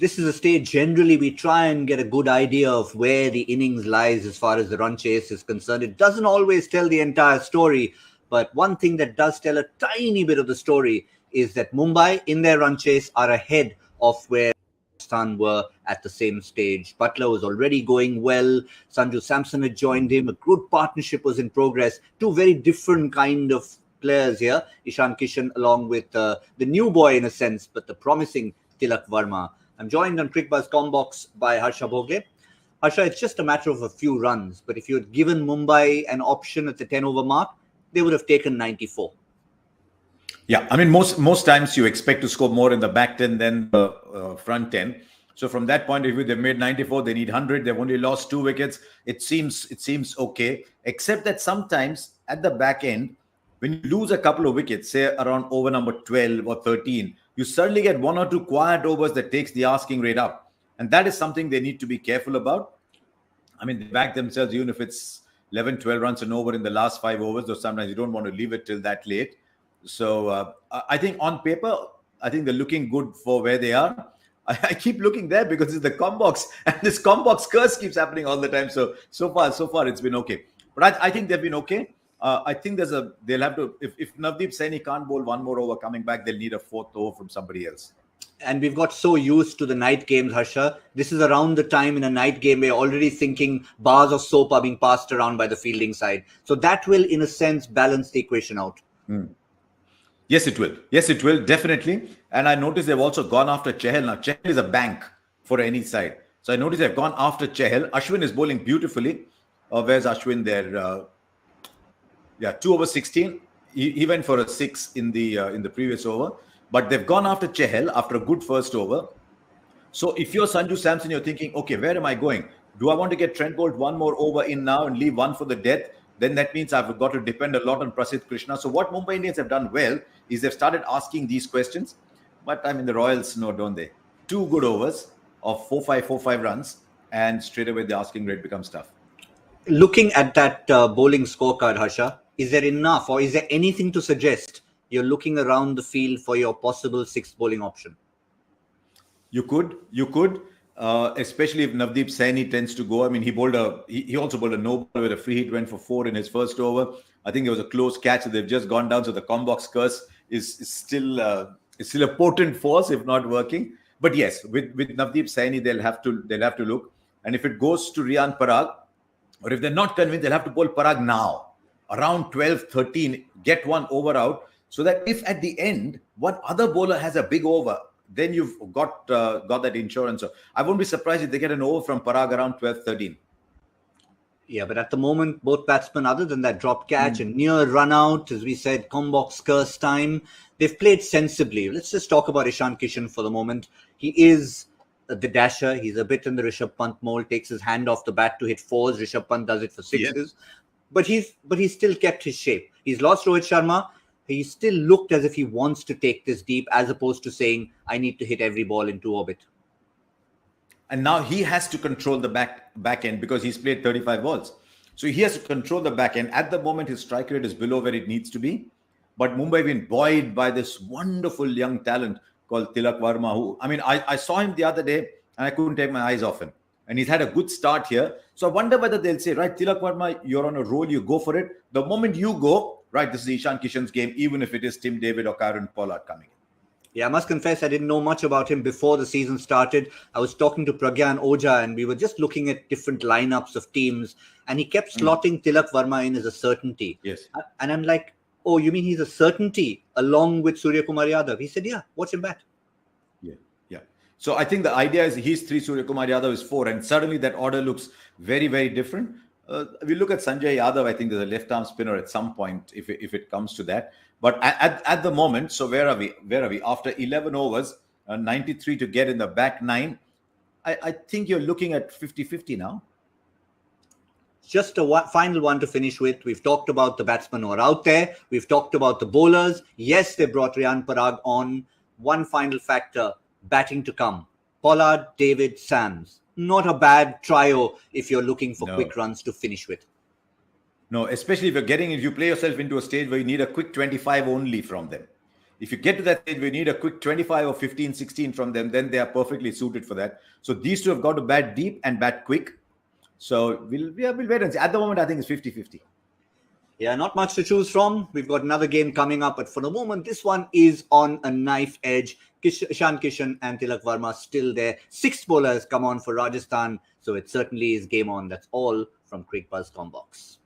this is a stage generally we try and get a good idea of where the innings lies as far as the run chase is concerned. It doesn't always tell the entire story, but one thing that does tell a tiny bit of the story is that Mumbai, in their run chase, are ahead of where Rajasthan were at the same stage. Butler was already going well. Sanju Samson had joined him. A good partnership was in progress. Two very different kind of players here. Ishan Kishan along with the new boy in a sense, but the promising Tilak Varma. I'm joined on Cricbuzz Comm Box by Harsha Bhogle. Harsha, it's just a matter of a few runs, but if you had given Mumbai an option at the 10-over mark, they would have taken 94. Yeah, I mean, most times you expect to score more in the back 10 than the front 10. So from that point of view, they've made 94, they need 100, they've only lost 2 wickets. It seems okay, except that sometimes at the back end, when you lose a couple of wickets, say around over number 12 or 13, you suddenly get 1 or 2 quiet overs that takes the asking rate up. And that is something they need to be careful about. I mean, they back themselves, even if it's 11, 12 runs and over in the last 5 overs, though sometimes you don't want to leave it till that late. So I think on paper, I think they're looking good for where they are. I keep looking there because it's the Comm Box, and this Comm Box curse keeps happening all the time. So far it's been okay. But I think they've been okay. I think they'll have to, if Navdeep Saini can't bowl one more over coming back, they'll need a 4th over from somebody else. And we've got so used to the night games, Harsha. This is around the time in a night game we're already thinking bars of soap are being passed around by the fielding side. So that will, in a sense, balance the equation out. Yes, it will. Yes, it will, definitely. And I noticed they've also gone after Chahal. Now, Chahal is a bank for any side. So I noticed they've gone after Chahal. Ashwin is bowling beautifully. Where's Ashwin there? 2 over 16. He went for a 6 in the previous over. But they've gone after Chahal after a good first over. So if you're Sanju Samson, you're thinking, okay, where am I going? Do I want to get Trent Bolt one more over in now and leave one for the death? Then that means I've got to depend a lot on Prasidh Krishna. So what Mumbai Indians have done well is they've started asking these questions. But I mean, the Royals know, don't they? 2 good overs of 4-5 runs, and straight away the asking rate becomes tough. Looking at that bowling scorecard, Harsha, is there enough or is there anything to suggest you're looking around the field for your possible 6th bowling option? You could, especially if Navdeep Saini tends to go. I mean, he also bowled a no ball with a free hit, went for 4 in his first over. I think it was a close catch. They've just gone down, so the Comm Box curse is still a potent force, if not working. But yes, with Navdeep Saini, they'll have to look. And if it goes to Riyan Parag, or if they're not convinced, they'll have to bowl Parag now, around 12, 13, get 1 over out, so that if at the end one other bowler has a big over, then you've got that insurance. So I won't be surprised if they get an over from Parag around 12, 13. Yeah, but at the moment, both batsmen, other than that drop catch and near run out, as we said, Comm Box curse time, they've played sensibly. Let's just talk about Ishan Kishan for the moment. He is the dasher. He's a bit in the Rishabh Pant mold, takes his hand off the bat to hit 4s. Rishabh Pant does it for 6s. Yes. But he's still kept his shape. He's lost Rohit Sharma. He still looked as if he wants to take this deep, as opposed to saying, I need to hit every ball into orbit. And now he has to control the back end because he's played 35 balls. So he has to control the back end. At the moment, his strike rate is below where it needs to be. But Mumbai have been buoyed by this wonderful young talent called Tilak Varma, who, I mean, I saw him the other day and I couldn't take my eyes off him. And he's had a good start here. So I wonder whether they'll say, right, Tilak Varma, you're on a roll, you go for it. The moment you go, right, this is Ishan Kishan's game, even if it is Tim David or Kieron Pollard coming in. Yeah, I must confess, I didn't know much about him before the season started. I was talking to Pragyan Oja and we were just looking at different lineups of teams. And he kept slotting Tilak Varma in as a certainty. Yes. And I'm like, oh, you mean he's a certainty along with Surya Kumar Yadav? He said, yeah, watch him bat. Yeah. So I think the idea is he's 3, Surya Kumar Yadav is 4. And suddenly that order looks very, very different. We look at Sanjay Yadav. I think there's a left-arm spinner at some point if it comes to that. But at the moment, so where are we? After 11 overs, 93 to get in the back 9. I think you're looking at 50-50 now. Just a final one to finish with. We've talked about the batsmen who are out there. We've talked about the bowlers. Yes, they brought Riyan Parag on. One final factor, batting to come. Pollard, David, Sams. Not a bad trio if you're looking for quick runs to finish with. No, especially if you play yourself into a stage where you need a quick 25 only from them. If you get to that stage, we need a quick 25 or 15, 16 from them, then they are perfectly suited for that. So these two have got to bat deep and bat quick. So we'll wait and see. At the moment, I think it's 50-50. Yeah, not much to choose from. We've got another game coming up, but for the moment, this one is on a knife edge. Ishan Kishan and Tilak Verma still there. 6 bowlers come on for Rajasthan, so it certainly is game on. That's all from Cricbuzz Comm Box.